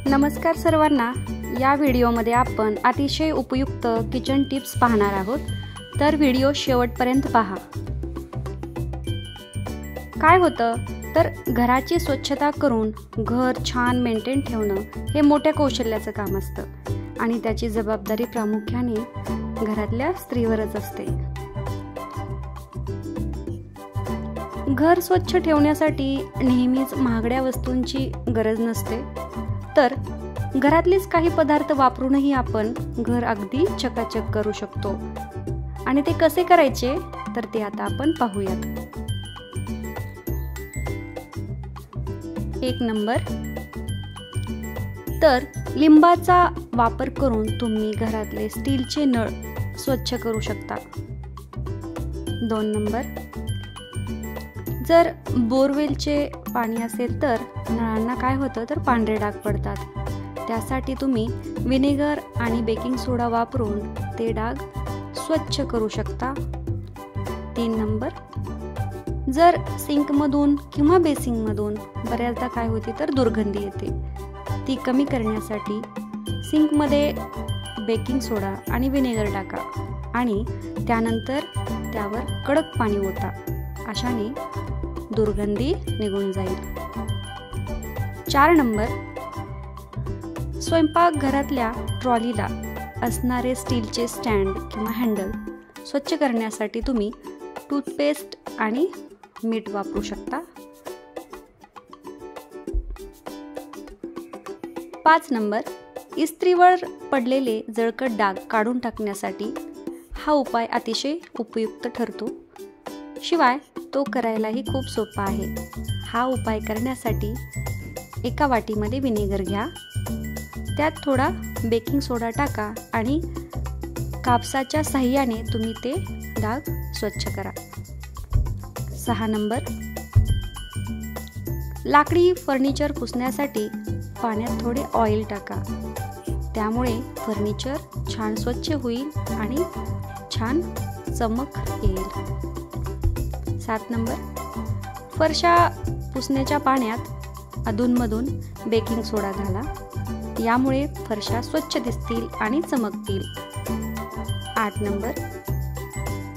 नमस्कार सर्वांना. या व्हिडिओमध्ये आपण अतिशय उपयुक्त किचन टिप्स पाहणार आहोत, तर व्हिडिओ शेवटपर्यंत पहा. काय होतं तर घराची स्वच्छता करून घर छान मेंटेन ठेवणं हे मोठ्या कौशल्याचं काम असतं आणि त्याची जबाबदारी प्रामुख्याने घरातल्या स्त्रीवरच असते. घर स्वच्छ ठेवण्यासाठी नेहमीच महागड्या वस्तूंची गरज नसते, तर घरातलेच काही पदार्थ वापरूनही आपण घर अगदी चकाचक करू शकतो. आणि ते कसे करायचे तर ते आता आपण पाहूयात. 1 नंबर, तर लिंबाचा वापर करून तुम्ही घरातले स्टीलचे नळ स्वच्छ करू शकता. 2 नंबर, जर बोरवेलचे पाणी असेल तर नळांना काय होतं तर पांढरे डाग पडतात. त्यासाठी तुम्ही व्हिनेगर आणि बेकिंग सोडा वापरून ते डाग स्वच्छ करू शकता. 3 नंबर, जर सिंकमधून किंवा बेसिंगमधून बऱ्याचदा काय होते तर दुर्गंधी येते, ती कमी करण्यासाठी सिंकमध्ये बेकिंग सोडा आणि व्हिनेगर टाका आणि त्यानंतर त्यावर कडक पाणी ओता. अशाने दुर्गंधी निघून जाईल. 4 नंबर, स्वयंपाकघरातल्या ट्रॉलीला असणारे स्टीलचे स्टँड किंवा हँडल स्वच्छ करण्यासाठी तुम्ही टूथपेस्ट आणि मीठ वापरू शकता. 5 नंबर, इस्त्रीवर पडलेले जळकट डाग काढून टाकण्यासाठी हा उपाय अतिशय उपयुक्त ठरतो. शिवाय तो करायलाही खूप सोपा आहे. हा उपाय करण्यासाठी एका वाटीमध्ये व्हिनेगर घ्या, त्यात थोडा बेकिंग सोडा टाका आणि कापसाच्या साहाय्याने तुम्ही ते डाग स्वच्छ करा. 6 नंबर, लाकडी फर्निचर पुसण्यासाठी पाण्यात थोडे ऑइल टाका. त्यामुळे फर्निचर छान स्वच्छ होईल आणि छान चमक येईल. 7 नंबर, फरशा पुसण्याच्या पाण्यात अधूनमधून बेकिंग सोडा घाला. यामुळे फरशा स्वच्छ दिसतील आणि चमकतील. 8 नंबर,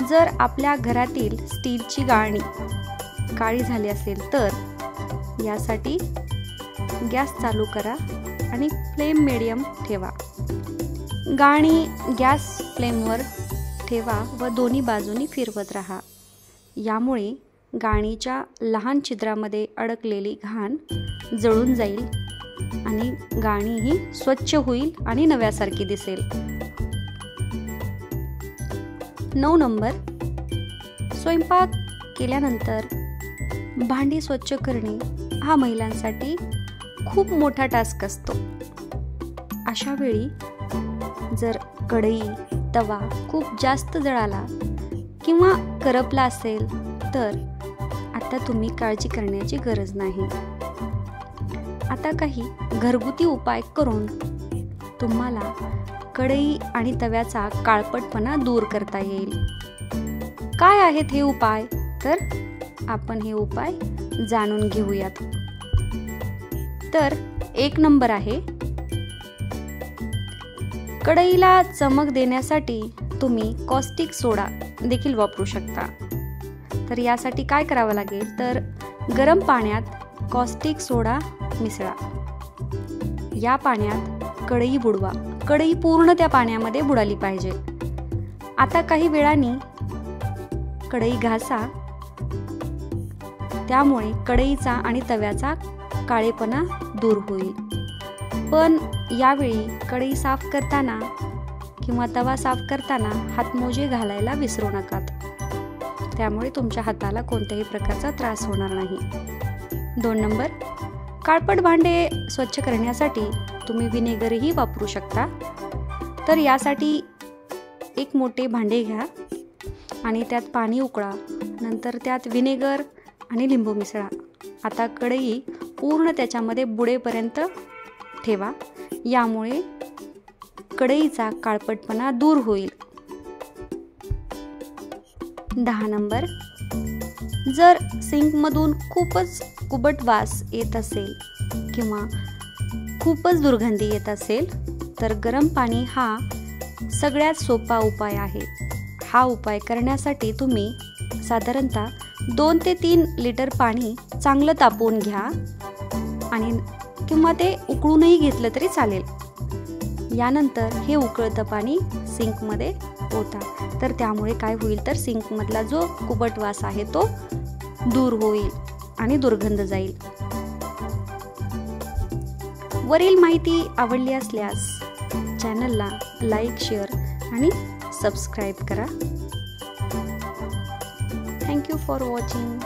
जर आपल्या घरातील स्टीलची गाळणी काळी झाली असेल तर यासाठी गॅस चालू करा आणि फ्लेम मीडियम ठेवा. गाळणी गॅस फ्लेमवर ठेवा व दोन्ही बाजूनी फिरवत राहा. यामुळे गाळणीच्या लहान छिद्रामध्ये अडकलेली घाण जळून जाईल आणि गाळणीही स्वच्छ होईल आणि नव्यासारखी दिसेल. 9 नंबर, स्वयंपाक केल्यानंतर भांडी स्वच्छ करणे हा महिलांसाठी खूप मोठा टास्क असतो. अशा वेळी जर कढई तवा खूप जास्त जळाला किंवा करपला असेल तर आता तुम्ही काळजी करण्याची गरज नाही. आता काही घरगुती उपाय करून तुम्हाला कढई आणि तव्याचा काळपटपणा दूर करता येईल. काय आहेत हे उपाय तर आपण हे उपाय जाणून घेऊयात. तर 1 नंबर आहे, कढईला चमक देण्यासाठी तुम्ही कॉस्टिक सोडा देखील वापरू शकता. तर यासाठी काय करावं लागेल तर गरम पाण्यात कॉस्टिक सोडा मिसळा. या पाण्यात कढई बुडवा. कढई पूर्ण त्या पाण्यामध्ये बुडाली पाहिजे. आता काही वेळाने कढई घासा. त्यामुळे कढईचा आणि तव्याचा काळेपणा दूर होईल. पण यावेळी कढई साफ करताना किंवा तवा साफ करताना हातमोजे घालायला विसरू नका. त्यामुळे तुमच्या हाताला कोणत्याही प्रकारचा त्रास होणार नाही. 2 नंबर, काळपट भांडे स्वच्छ करण्यासाठी तुम्ही व्हिनेगरही वापरू शकता. तर यासाठी एक मोठे भांडे घ्या आणि त्यात पाणी उकळा. नंतर त्यात व्हिनेगर आणि लिंबू मिसळा. आता कढई पूर्ण त्याच्यामध्ये बुडेपर्यंत ठेवा. यामुळे कढईचा काळपटपणा दूर होईल. 10 नंबर, जर सिंकमधून खूपच कुबट वास येत असेल किंवा खूपच दुर्गंधी येत असेल तर गरम पाणी हा सगळ्यात सोपा उपाय आहे। हा उपाय करण्यासाठी तुम्ही साधारणतः 2 ते 3 लिटर पाणी चांगलं तापवून घ्या आणि किंवा ते उकळूनही घेतलं तरी चालेल। यानंतर हे उकळतं पाणी सिंकमध्ये ओता, तर त्यामुळे काय होईल तर सिंकमधला जो कुबट वास आहे तो दूर होईल आणि दुर्गंध जाईल। वरील माहिती आवडली असल्यास चॅनलला लाईक, शेअर आणि सबस्क्राईब करा। Thank you for watching.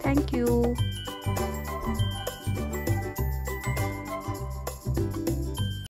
Thank you.